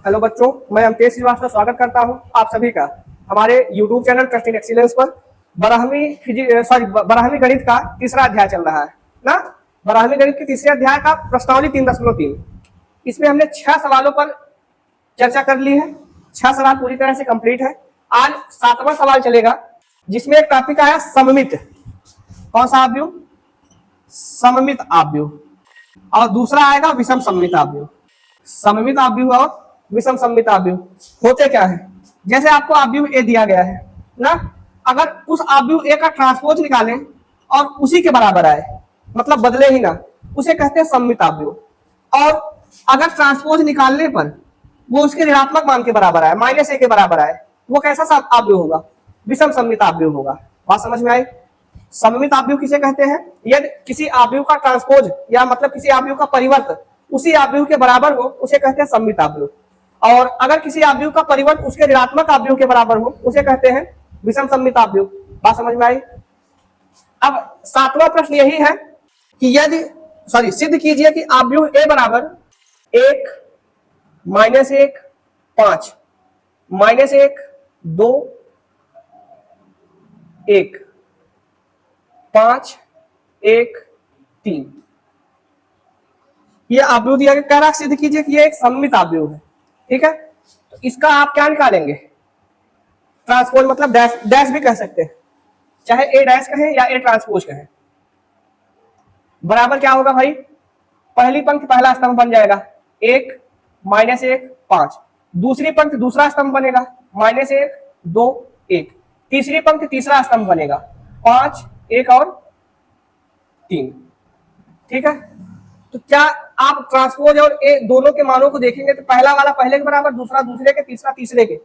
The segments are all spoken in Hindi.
हेलो बच्चों, मैं अमकेश श्रीवास्तव स्वागत करता हूं आप सभी का हमारे YouTube channel trust in excellence पर। बारहवीं गणित का तीसरा अध्याय चल रहा है ना। बारहवीं गणित के तीसरे अध्याय का प्रश्नावली 3.3। इसमें हमने 6 सवालों पर चर्चा कर ली है। 6 सवाल पूरी तरह से कंप्लीट है। आज 7वां सवाल चलेगा, जिसमें एक टॉपिक आया सममित। कौन सा आव्यूह? सममित आव्यूह। और दूसरा आएगा विषम सममित आव्यूह। सममित आव्यूह और विषम सममित आव्यूह होते क्या है? जैसे आपको आव्यूह ए दिया गया है ना, अगर उस आव्यूह ए का ट्रांसपोज निकालें और उसी के बराबर आए, मतलब बदले ही ना, उसे कहते हैं सममित आव्यूह। और अगर ट्रांसपोज निकालने पर वो उसके ऋणात्मक मान के बराबर आए, -a के बराबर आए, वो कैसा आव्यूह होगा? विषम सममित आव्यूह होगा। बात समझ में आई? सममित आव्यूह किसे कहते हैं? यदि किसी आव्यूह का ट्रांसपोज या मतलब किसी आव्यूह का परिवर्त उसी आव्यूह के बराबर हो, उसे कहते हैं सममित आव्यूह। और अगर किसी आव्यूह का परिवर्त उसके ऋणात्मक आव्यूह के बराबर हो, उसे कहते हैं विषम सममित आव्यूह। बात समझ में आई? अब 7वां प्रश्न यही है कि यदि सिद्ध कीजिए कि आव्यूह ए बराबर 1 -1 5 -1 2 1 5 1 3 ये आव्यूह दिया गया, कह रहा सिद्ध कीजिए कि ये एक सममित आव्यूह है। ठीक है, तो इसका आप क्या निकालेंगे? ट्रांसपोज, मतलब डैश, डैश भी कह सकते हैं, चाहे ए डैश कहें या ए ट्रांसपोज कहें। बराबर क्या होगा भाई? पहली पंक्ति पहला स्तंभ बन जाएगा 1 -1 5, दूसरी पंक्ति दूसरा स्तंभ बनेगा -1 2 1, तीसरी पंक्ति तीसरा स्तंभ बनेगा 5 1 और 3। ठीक है, तो क्या आप ट्रांसपोज और ए दोनों के मानों को देखेंगे तो पहला वाला पहले के बराबर, दूसरा दूसरे के, तीसरा तीसरे के,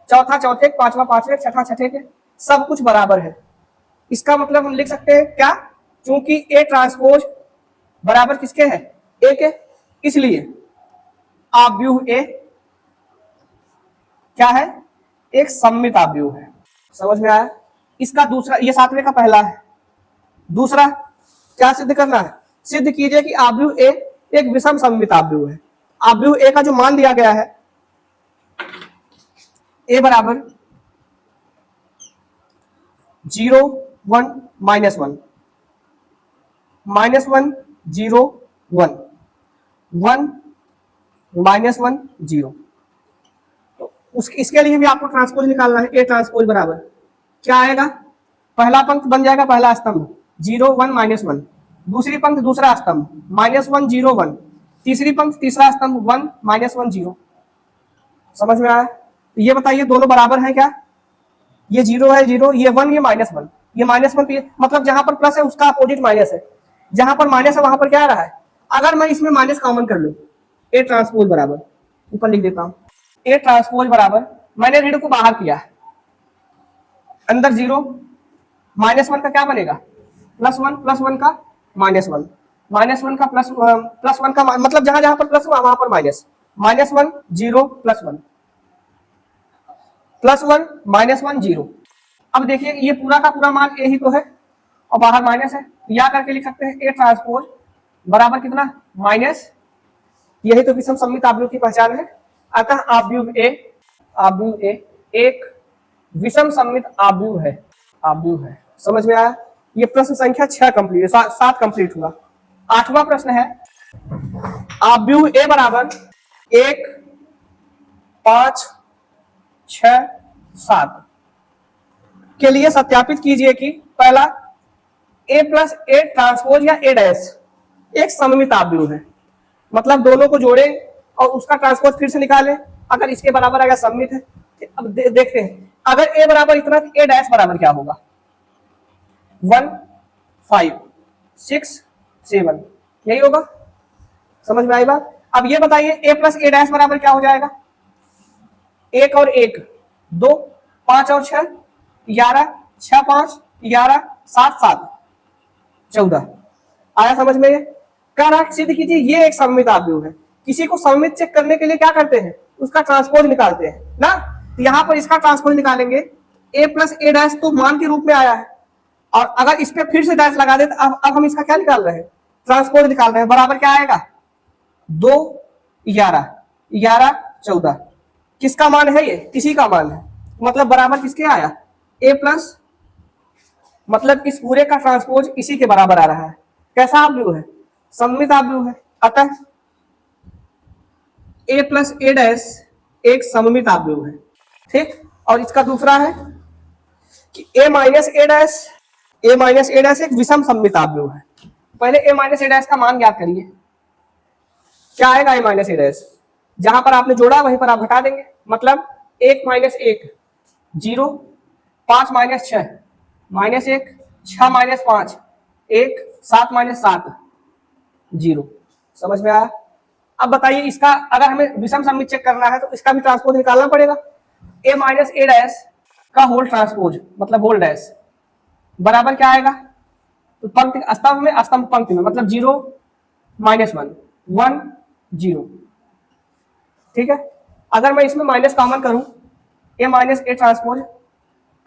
चौथा चौथे के, पांचवा पांचवे, छठा छठे के, सब कुछ बराबर है। इसका मतलब हम लिख सकते हैं क्या? क्योंकि ए ट्रांसपोज बराबर किसके है? ए के, इसलिए आव्यूह ए क्या है? एक सममित आव्यूह है। समझ में आया? इसका दूसरा, ये 7वें का पहला है। दूसरा क्या सिद्ध करना है? सिद्ध कीजिए कि आव्यूह ए एक विषम सममित आव्यूह है। आव्यूह ए का जो मान दिया गया है, ए बराबर 0 1 -1 -1 0 1 1 -1 0। तो इसके लिए भी आपको ट्रांसपोज निकालना है। ए ट्रांसपोज बराबर क्या आएगा? पहला पंक्ति बन जाएगा पहला स्तंभ 0 1 -1, दूसरी पंक्ति दूसरा स्तंभ -1 0 1, तीसरी पंक्ति तीसरा स्तंभ 1 -1 0। समझ में आया? तो ये बताइए दोनों बराबर हैं क्या? ये 0 है 0, ये 1, ये -1, ये -1, मतलब जहां पर प्लस है उसका अपोजिट माइनस है, जहां पर माइनस है वहां पर क्या आ रहा है? अगर मैं इसमें माइनस कॉमन कर लूं, ए ट्रांसपोज बराबर, ऊपर लिख देता हूं, ए ट्रांसपोज बराबर, मैंने ऋण को बाहर किया, अंदर 0, -1 का क्या बनेगा? +1, +1 का -1, -1 का +1 का, मतलब जहां जहां पर प्लस हुआ वहां पर माइनस, -1 0 +1 +1 -1 0। अब देखिए ये पूरा का पूरा मान ए ही तो है और बाहर माइनस है, या करके लिख सकते हैं ए ट्रांसपोज बराबर कितना? माइनस। यही तो विषम सममित आव्यूह की पहचान है। अतः आव्यूह ए एक विषम सममित आव्यूह है। समझ में आया? ये प्रश्न संख्या 6 कंप्लीट, 7 कंप्लीट हुआ। 8वां प्रश्न है, आव्यूह ए बराबर 1 5 6 7 के लिए सत्यापित कीजिए कि पहला ए प्लस ए ट्रांसपोज या ए डैश एक सममित आव्यूह है। मतलब दोनों को जोड़े और उसका ट्रांसपोज फिर से निकालें, अगर इसके बराबर अगर सममित है। अब देखते हैं, अगर ए बराबर इतना, ए डैश बराबर क्या होगा? 1 5 6 7, यही होगा। समझ में आई बात? अब ये बताइए ए प्लस ए डैश बराबर क्या हो जाएगा? 1 और 1 2, 5 और 6 11, 6 5 11, 7 7 14। आया समझ में? ये कह रहा सिद्ध कीजिए ये एक सममित आव्यूह है। किसी को सममित चेक करने के लिए क्या करते हैं? उसका ट्रांसपोज निकालते हैं ना। तो यहां पर इसका ट्रांसपोज निकालेंगे, ए प्लस ए डैश तो मान के रूप में आया है, और अगर इस पे फिर से डैश लगा दे तो अब हम इसका क्या निकाल रहे हैं? ट्रांसपोज निकाल रहे हैं। बराबर क्या आएगा? 2 11 11 14। किसका मान है ये? इसी का मान है, मतलब बराबर किसके आया? a प्लस, मतलब इस पूरे का ट्रांसपोज इसी के बराबर आ रहा है। कैसा आव्यूह है? सममित आव्यूह है। अतः a प्लस ए डैश एक सममित आव्यूह है। ठीक, और इसका दूसरा है कि a माइनस ए डैश एक विषम सममित आव्यूह है। पहले a माइनस ए डैश का मान ज्ञात करिए। क्या आएगा a माइनस ए डैश? जहां पर आपने जोड़ा वहीं पर आप घटा देंगे, मतलब 1 minus 1 0, 5 minus 6 minus 1, 6 minus 5 1, 7 minus 7 0। समझ में आया? अब बताइए इसका अगर हमें विषम सममित चेक करना है तो इसका भी ट्रांसपोज निकालना पड़ेगा। a माइनस ए डैश का होल ट्रांसपोज मतलब होल डैश बराबर क्या आएगा? तो पंक्ति स्तंभ में, स्तंभ पंक्ति में, मतलब 0 माइनस 1 1 0। ठीक है, अगर मैं इसमें माइनस कॉमन करूं, a माइनस ए ट्रांसपोज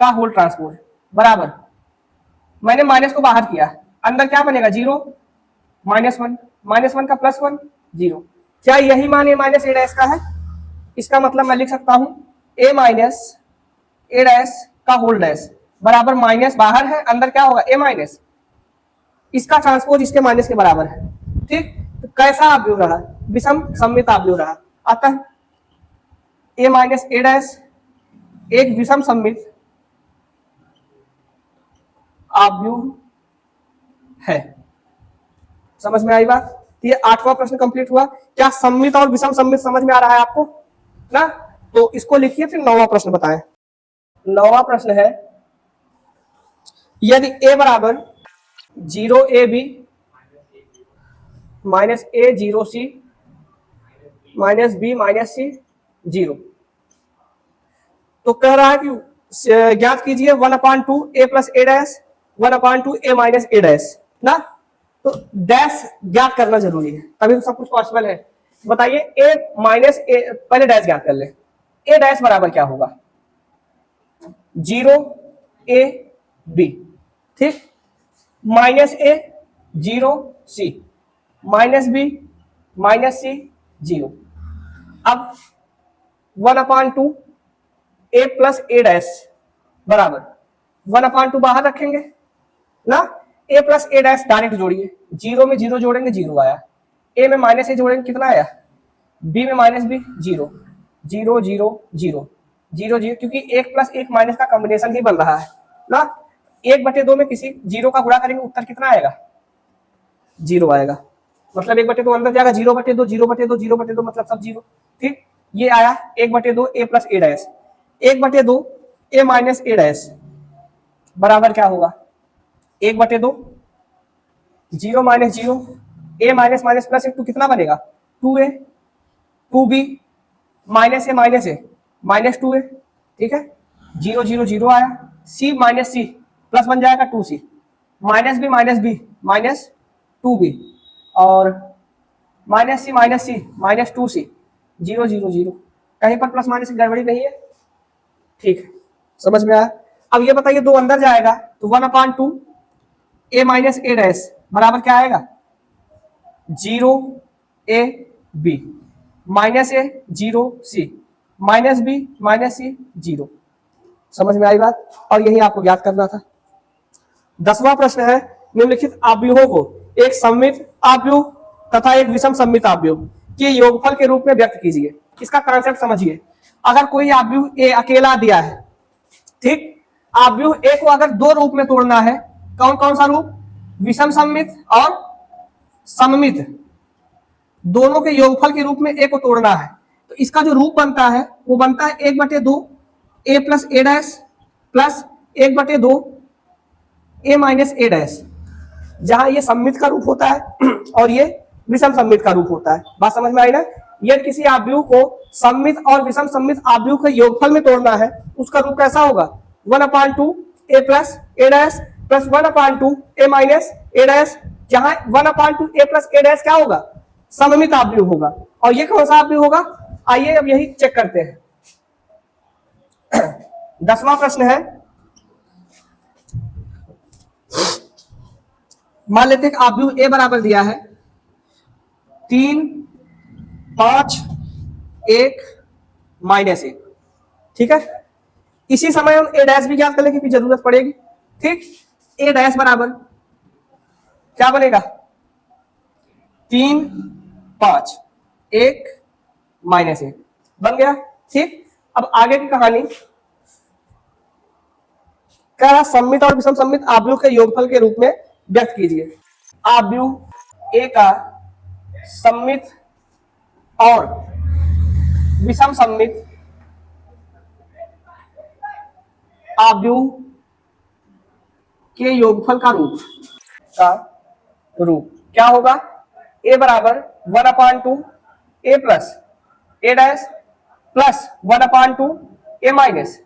का होल ट्रांसपोज बराबर, मैंने माइनस को बाहर किया, अंदर क्या बनेगा? 0 माइनस 1 का प्लस 1 0। क्या यही मान a माइनस ए डैश का है? इसका मतलब मैं लिख सकता हूं a माइनस ए डैश का होल डैश बराबर, माइनस बाहर है, अंदर क्या होगा? a माइनस, इसका ट्रांसपोज इसके माइनस के बराबर है। ठीक, तो कैसा आव्यूह रहा? विषम सममित आव्यूह रहा। अतः a माइनस ए डैश एक विषम सममित आव्यूह है। समझ में आई बात? ये 8वां प्रश्न कंप्लीट हुआ। क्या सममित और विषम सममित समझ में आ रहा है आपको ना? तो इसको लिखिए, फिर 9वां प्रश्न बताएं। 9वां प्रश्न है, यदि a बराबर 0ab minus a 0c minus b minus c 0, तो कह रहा है कि ज्ञात कीजिए 1/2 a plus A dash 1/2 a minus A dash ना। तो डैश ज्ञात करना जरूरी है, तभी तो सब कुछ पॉसिबल है। बताइए a माइनस ए, पहले डैश ज्ञात कर ले। a डैश बराबर क्या होगा? 0ab, ठीक, minus a 0c minus b minus c 0। अब 1/2 a प्लस ए डैश बराबर 1/2 बाहर रखेंगे ना, a plus A dash direct जोड़िए, 0 में 0 जोड़ेंगे 0 आया, a में माइनस ए जोड़ेंगे कितना आया? b में माइनस b 0 0 0 0 0 0, क्योंकि 1 प्लस 1 माइनस का कॉम्बिनेशन ही बन रहा है ना। 1/2 में किसी 0 का गुणा करेंगे, उत्तर कितना आएगा? 0 आएगा, मतलब 1/2 अंदर जाएगा, 0/2 0/2 0/2 मतलब सब 0। ठीक, ये आया 1/2 a plus A dash. 1/2 a minus A dash बराबर क्या होगा? 1/2 0 minus 0 a minus minus plus 1 तो कितना बनेगा? 2a 2b माइनस ए माइनस 2a। ठीक है, 0 0 0 आया, c माइनस c प्लस बन जाएगा 2c minus b minus 2b और माइनस सी माइनस 2c 0 0 0, कहीं पर प्लस माइनस की गड़बड़ी नहीं है। ठीक है, समझ में आया? अब ये बताइए 2 अंदर जाएगा तो 1/2 a माइनस ए डैश बराबर क्या आएगा? 0ab minus a 0c minus b minus c 0। समझ में आई बात? और यही आपको ज्ञात करना था। 10वां प्रश्न है, निम्नलिखित आव्यूहों को एक सममित आव्यूह तथा एक विषम सममित आव्यूह के योगफल के रूप में व्यक्त कीजिए। इसका कॉन्सेप्ट समझिए। अगर कोई आव्यूह ए अकेला दिया है, ठीक, आव्यूह ए को अगर 2 रूप में तोड़ना है, कौन कौन सा रूप? विषम सममित और सममित, दोनों के योगफल के रूप में ए को तोड़ना है, तो इसका जो रूप बनता है वो बनता है 1/2 a plus A dash plus 1/2 a minus A dash, जहां ये सममित का रूप होता है और ये विषम सममित का रूप होता है। बात समझ में आई ना? यदि किसी आव्यूह को सममित और विषम सममित आव्यूह के योगफल में तोड़ना है, उसका रूप कैसा होगा? 1/2 a plus A dash plus 1/2 a minus A dash, जहां 1/2 a प्लस ए डैश क्या होगा? सममित आव्यूह होगा। और ये कौन सा आव्यूह होगा? आइए अब यही चेक करते हैं। 10वां प्रश्न है, मान लेते हैं कि आव्यूह ए बराबर दिया है 3 5 1 माइनस 1। ठीक है, इसी समय हम ए डैश भी ज्ञात कर लेंगे कि जरूरत पड़ेगी। ठीक, ए डैश बराबर क्या बनेगा, 3 5 1 माइनस 1 बन गया। ठीक, अब आगे की कहानी कह रहा सममित और विषम सममित आव्यूह के योगफल के रूप में व्यक्त कीजिए। आव्यूह ए का सममित और विषम सममित आव्यूह के योगफल का रूप क्या होगा, ए बराबर 1/2 ए प्लस ए डैश प्लस 1/2 ए माइनस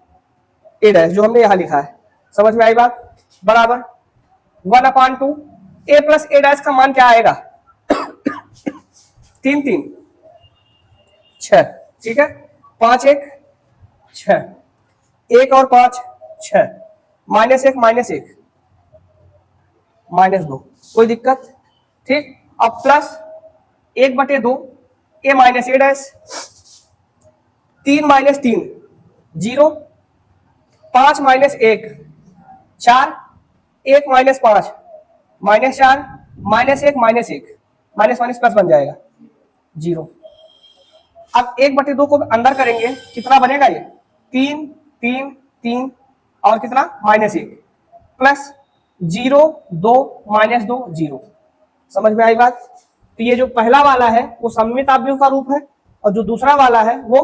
ए डैश, जो हमने यहां लिखा है। समझ में आई बात, बराबर 1/2 ए प्लस ए डैश का मान क्या आएगा 3 3 6। ठीक है, 5 1 6, 1 और 5 6, -1 -1 -2, कोई दिक्कत। ठीक, अब प्लस 1/2 ए माइनस ए डैश, 3 - 3 0, 5 - 1 4, 1 - 5 -4 -1 -1 माइनस माइनस प्लस बन जाएगा 0। अब 1/2 को अंदर करेंगे, कितना बनेगा ये 3 3 3 और कितना -1 प्लस 0 2 -2 0। समझ में आई बात। तो ये जो पहला वाला है वो सममित आव्यूह का रूप है, और जो दूसरा वाला है वो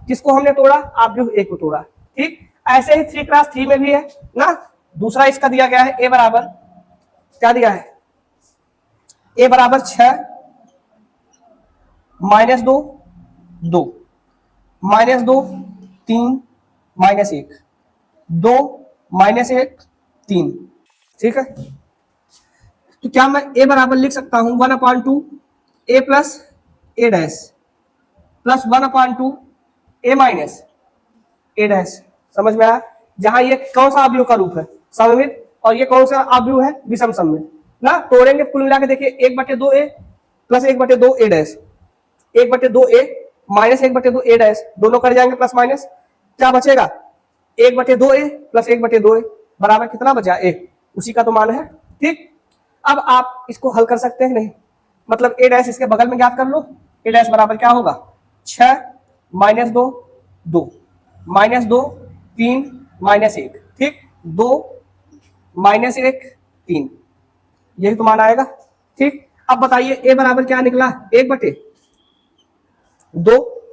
किसको हमने तोड़ा, आव्यूह ए को तोड़ा। ठीक, ऐसे ही 3x3 में भी है ना। दूसरा इसका दिया गया है ए बराबर क्या दिया है, ए बराबर 6 -2 2 -2 3 -1 2 -1 3। ठीक है, तो क्या मैं ए बराबर लिख सकता हूं 1/2 ए प्लस ए डैश प्लस 1/2 ए माइनस ए डैश। समझ में आया, जहां ये कौन सा आव्यूह का रूप है, सममित, और ये कौन सा आव्यूह है, विषम सममित ना। तोड़ेंगे कुल मिला के देखिए, 1/2 ए प्लस 1/2 ए डैश, 1/2 ए माइनस 1/2 ए डैश, दोनों कर जाएंगे प्लस माइनस, क्या बचेगा 1/2 ए प्लस 1/2 ए बराबर कितना बचा ए, उसी का तो मान है। ठीक, अब आप इसको हल कर सकते हैं नहीं, मतलब ए डैश इसके बगल में ज्ञात कर लो। ए डैश बराबर क्या होगा 6 -2 2 -2 3 -1। ठीक, 2 -1 3, यही तो मान आएगा। ठीक, अब बताइए ए बराबर क्या निकला 1/2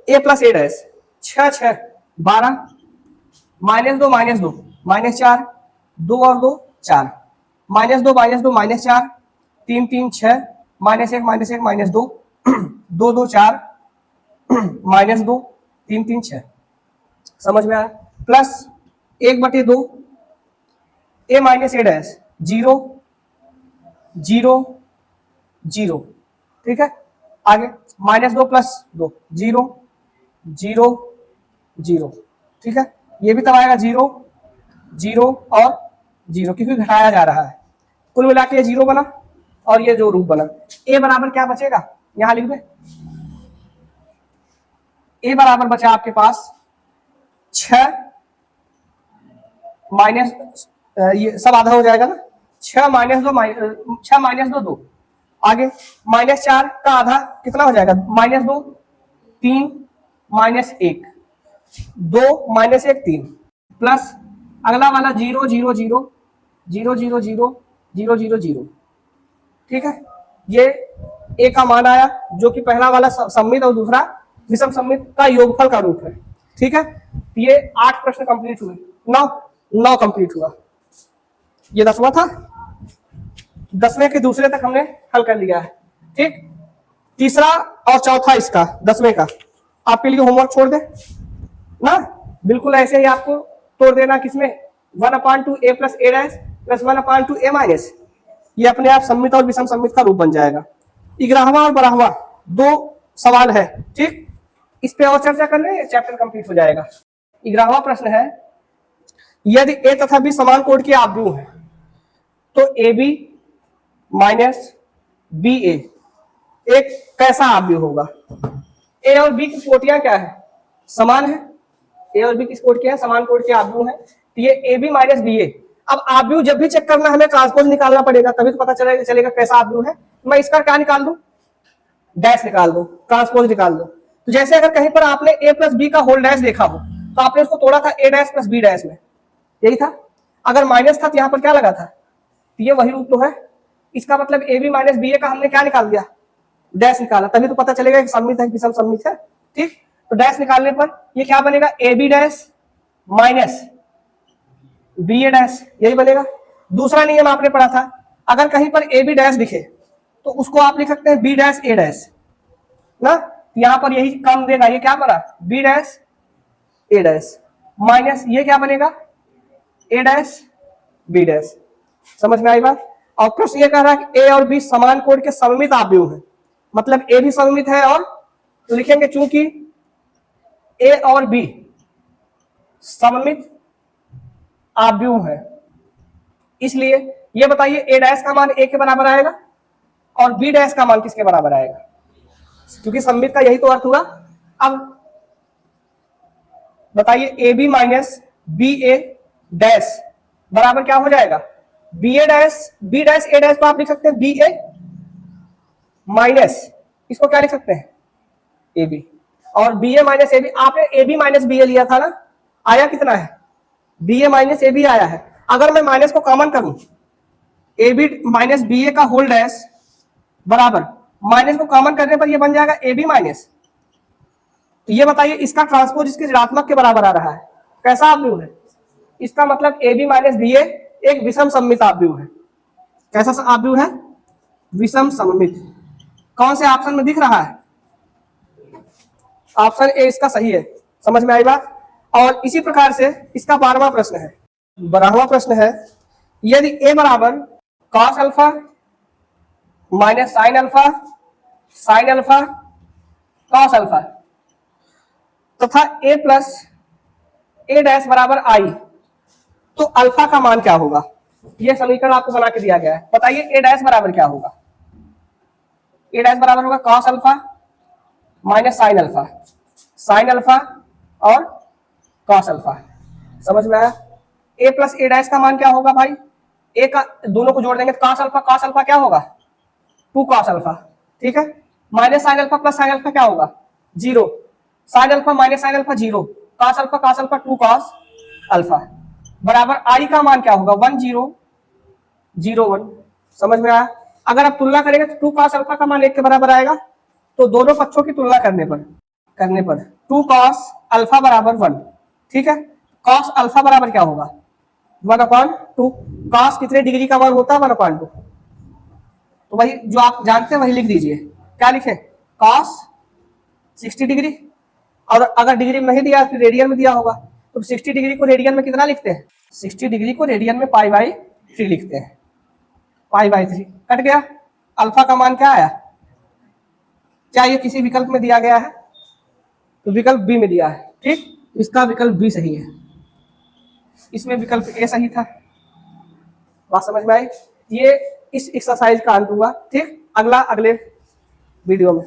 ए प्लस ए डैश 6 6 12 -2 -2 -4 2 और 2 4 -2 -2 -4 3 3 6 -1 -1 -2 2 2 4 -2 3 3 6। समझ में आया, प्लस 1/2 ए माइनस ए डैश 0 0 0। ठीक है, आगे -2 प्लस 2 0 0 0। ठीक है, ये भी तब आएगा 0 0 और 0, क्योंकि घटाया जा रहा है। कुल मिला के 0 बना, और ये जो रूप बना। ए बराबर क्या बचेगा, यहां लिख दे, ए बराबर बचा आपके पास 6 माइनस, ये सब आधा हो जाएगा ना, 6 -2 2, आगे -4 का आधा कितना हो जाएगा -2 3 -1 2 -1 3 प्लस अगला वाला 0 0 0 0 0 0 0 0 0। ठीक है, ये ए का मान आया, जो कि पहला वाला सममित और दूसरा विषम सममित का योगफल का रूप है। ठीक है, ये 8 प्रश्न कंप्लीट हुए, 9 कंप्लीट हुआ, ये 10वां था, 10वें के दूसरे तक हमने हल कर लिया है। ठीक, तीसरा और चौथा इसका 10वें का आपके लिए होमवर्क छोड़ दे ना, बिल्कुल ऐसे ही आपको तोड़ देना, किसमें 1/2 ए प्लस ए डैश प्लस 1/2 ए माइनस, ये अपने आप सममित और विषम सममित का रूप बन जाएगा। 11वां और 12वां 2 सवाल है। ठीक, इस पे और चर्चा कर ले, चैप्टर कंप्लीट हो जाएगा। 11वां प्रश्न है, यदि ए तथा बी समान कोण के आव्यूह है तो ए बी माइनस बी ए एक कैसा आव्यूह होगा। ए और बी की कोटियां क्या है, समान है, ए और बी किस कोड के हैं, समान कोड के आव्यूह है, तो ये ए बी माइनस बी ए। अब आव्यूह जब भी चेक करना हमें ट्रांसपोज निकालना पड़ेगा, तभी तो पता चलेगा कैसा आव्यूह है। मैं इसका क्या निकाल दूं, डैश निकाल दो, ट्रांसपोज निकाल दो। तो जैसे अगर कहीं पर आपने ए प्लस बी का होल डैश देखा हो तो आपने उसको तोड़ा था ए डैश प्लस बी डैश में, यही था। अगर माइनस था तो यहाँ पर क्या लगा था, तो ये वही रूप तो है। इसका मतलब ए बी माइनस बी ए का हमने क्या निकाल दिया, डैश निकाला, तभी तो पता चलेगा कि सममित है कि विषम सममित है। ठीक, तो डैश निकालने पर ये क्या बनेगा, A B dash minus B A dash, यही बनेगा। दूसरा नियम आपने पढ़ा था, अगर कहीं पर ए बी डैश दिखे तो उसको आप लिख सकते हैं बी डैश ए डैश ना, यहां पर यही काम देगा। ये क्या बना, B dash A dash minus ये क्या बनेगा, ए डैश बी डैश। समझ में आई बात। और प्रश्न ये कह रहा है कि ए और बी समान कोड के सममित आव्यूह है, मतलब ए भी सममित है, और तो लिखेंगे चूंकि ए और बी सममित आव्यूह है, इसलिए ये बताइए ए डैश का मान ए के बराबर आएगा और बी डैश का मान किसके बराबर आएगा, क्योंकि सममित का यही तो अर्थ हुआ। अब बताइए A B minus B A dash बराबर क्या हो जाएगा, B A dash B dash A dash को आप लिख सकते हैं बी ए माइनस इसको क्या लिख सकते हैं ए बी, और B A minus A B, आपने A B minus B A लिया था ना, आया कितना है, B A minus A B आया है। अगर मैं माइनस को कॉमन करूं, A B minus B A का होल डैश बराबर माइनस को कॉमन करने पर ये बन जाएगा ए बी माइनस। तो ये बताइए इसका ट्रांसपोज इसके ऋणात्मक के बराबर आ रहा है, कैसा आव्यूह है, इसका मतलब ए बी माइनस बी ए एक विषम सममित आव्यूह है। कैसा आव्यूह है, विषम सममित। कौन से ऑप्शन में दिख रहा है, ऑप्शन ए इसका सही है। समझ में आई बात। और इसी प्रकार से इसका 12वां प्रश्न है। 12वां प्रश्न है, यदि ए बराबर cos alpha minus sine alpha sine alpha cos alpha तथा ए प्लस ए डैश बराबर आई, तो अल्फा का मान क्या होगा। यह समीकरण आपको बना के दिया गया है। बताइए ए डैश बराबर क्या होगा, ए डैश बराबर होगा cos alpha minus sine alpha और कॉस अल्फा। समझ में आया। ए प्लस ए डैश का मान क्या होगा भाई, ए का दोनों को जोड़ देंगे तो कॉस अल्फा क्या होगा, 2 कॉस अल्फा, ठीक है। Minus sine alpha plus sine alpha क्या होगा, 0, sine alpha minus sine alpha 0, cos alpha 2 cos alpha बराबर आई का मान क्या होगा 1 0 0 1। समझ में आया। अगर आप तुलना करेंगे तो 2 कॉस अल्फा का मान 1 के बराबर आएगा, तो दोनों पक्षों की तुलना करने पर 2 कॉस अल्फा बराबर 1, ठीक है। कॉस अल्फा बराबर क्या होगा 1/2, कॉस कितने डिग्री का मान होता है 1/2, तो वही जो आप जानते हैं वही लिख दीजिए। क्या लिखे, कॉस 60 डिग्री, और अगर डिग्री में नहीं दिया तो रेडियन में दिया होगा, तो 60 डिग्री को रेडियन में कितना लिखते हैं, 60 डिग्री को रेडियन में π/3 लिखते हैं, π/3 कट गया। अल्फा का मान क्या आया, क्या ये किसी विकल्प में दिया गया है, तो विकल्प बी में दिया है, ठीक। इसका विकल्प बी सही है, इसमें विकल्प ए सही था। बात समझ में आई। ये इस एक्सरसाइज का अंत हुआ, ठीक। अगला अगले वीडियो में।